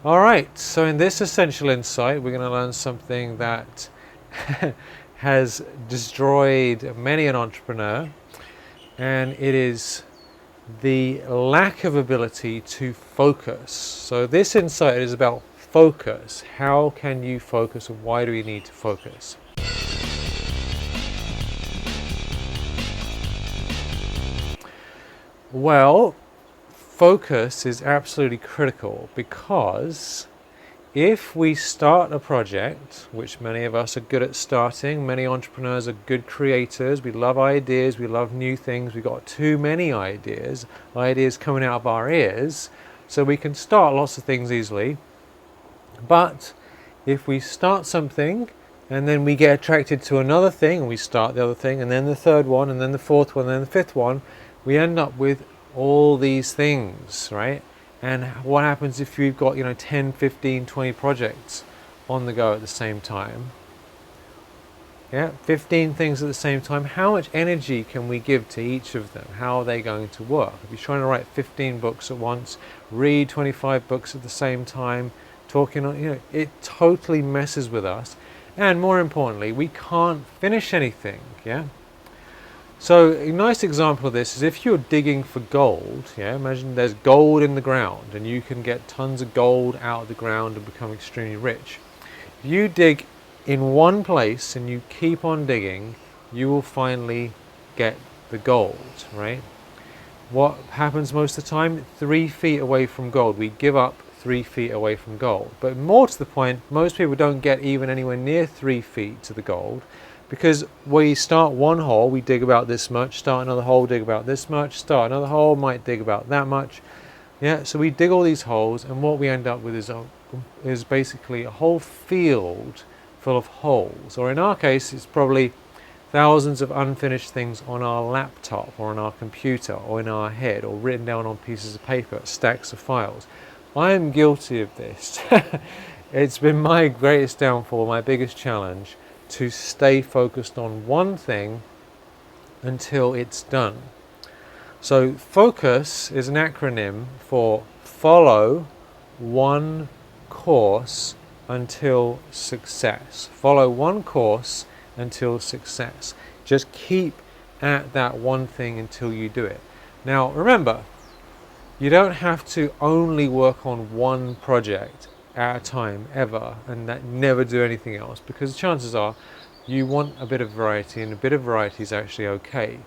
All right, so in this essential insight, we're going to learn something that has destroyed many an entrepreneur, and it is the lack of ability to focus. So this insight is about focus. How can you focus, and why do we need to focus? Well, focus is absolutely critical because if we start a project, which many of us are good at starting, many entrepreneurs are good creators, we love ideas, we love new things, we've got too many ideas coming out of our ears, so we can start lots of things easily. But if we start something and then we get attracted to another thing and we start the other thing and then the third one and then the fourth one and then the fifth one, we end up with all these things, right? And what happens if you've got 10, 15, 20 projects on the go at the same time? Yeah, 15 things at the same time. How much energy can we give to each of them? How are they going to work? If you're trying to write 15 books at once, read 25 books at the same time, talking on, it totally messes with us. And more importantly, we can't finish anything, yeah? So a nice example of this is if you're digging for gold, yeah, imagine there's gold in the ground and you can get tons of gold out of the ground and become extremely rich. If you dig in one place and you keep on digging, you will finally get the gold, right? What happens most of the time? 3 feet away from gold. We give up 3 feet away from gold. But more to the point, most people don't get even anywhere near 3 feet to the gold, because we start one hole, we dig about this much, start another hole, dig about this much, start another hole, might dig about that much. Yeah, so we dig all these holes, and what we end up with is basically a whole field full of holes. Or in our case, it's probably thousands of unfinished things on our laptop or on our computer or in our head or written down on pieces of paper, stacks of files. I am guilty of this. It's been my greatest downfall, my biggest challenge, to stay focused on one thing until it's done. So focus is an acronym for follow one course until success. Follow one course until success. Just keep at that one thing until you do it. Now remember, you don't have to only work on one project at a time ever and never do anything else, because chances are you want a bit of variety, and a bit of variety is actually okay.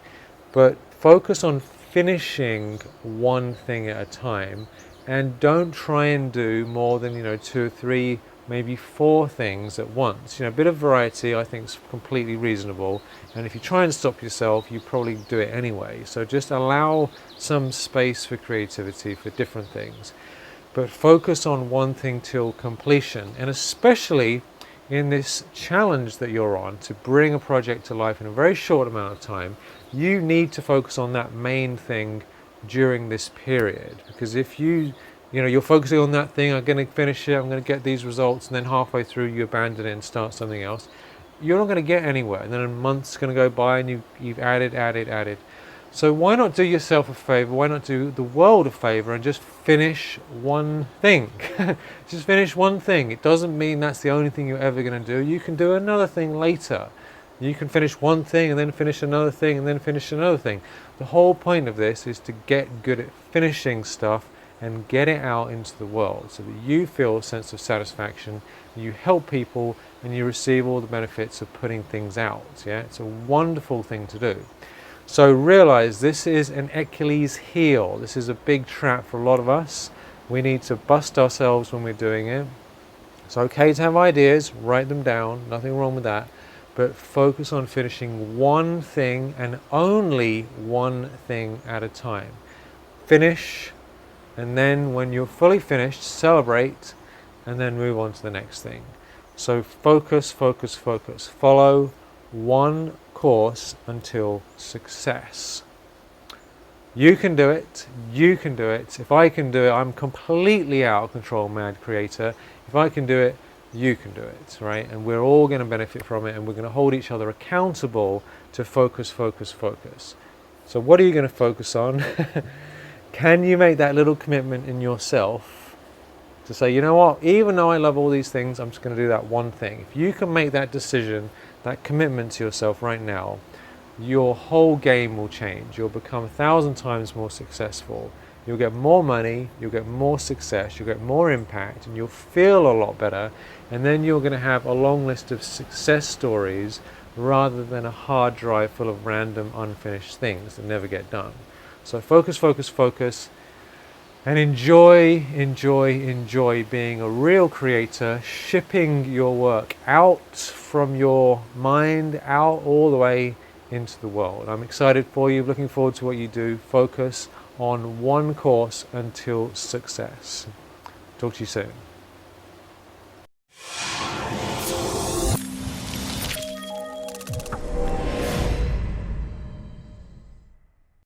But focus on finishing one thing at a time, and don't try and do more than 2 or 3, maybe 4 things at once. A bit of variety I think is completely reasonable, and if you try and stop yourself, you probably do it anyway. So just allow some space for creativity for different things, but focus on one thing till completion. And especially in this challenge that you're on to bring a project to life in a very short amount of time, you need to focus on that main thing during this period. Because if you're focusing on that thing, I'm going to finish it, I'm going to get these results, and then halfway through you abandon it and start something else, you're not going to get anywhere. And then a month's going to go by and you've added. So why not do yourself a favor? Why not do the world a favor and just finish one thing? Just finish one thing. It doesn't mean that's the only thing you're ever going to do. You can do another thing later. You can finish one thing and then finish another thing and then finish another thing. The whole point of this is to get good at finishing stuff and get it out into the world so that you feel a sense of satisfaction, you help people, and you receive all the benefits of putting things out. Yeah, it's a wonderful thing to do. So realize this is an Achilles heel. This is a big trap for a lot of us. We need to bust ourselves when we're doing it. It's okay to have ideas, write them down, nothing wrong with that, but focus on finishing one thing and only one thing at a time. Finish, and then when you're fully finished, celebrate, and then move on to the next thing. So focus. Follow one course until success. You can do it. If I can do it, I'm completely out of control, mad creator. If I can do it, you can do it, right? And we're all going to benefit from it, and we're going to hold each other accountable to focus. So what are you going to focus on? Can you make that little commitment in yourself To say, you know what, even though I love all these things, I'm just going to do that one thing. If you can make that decision, that commitment to yourself right now, your whole game will change. You'll become 1,000 times more successful. You'll get more money, you'll get more success, you'll get more impact, and you'll feel a lot better. And then you're going to have a long list of success stories rather than a hard drive full of random unfinished things that never get done. So focus, focus, focus. And enjoy being a real creator, shipping your work out from your mind, out all the way into the world. I'm excited for you, looking forward to what you do. Focus on one course until success. Talk to you soon.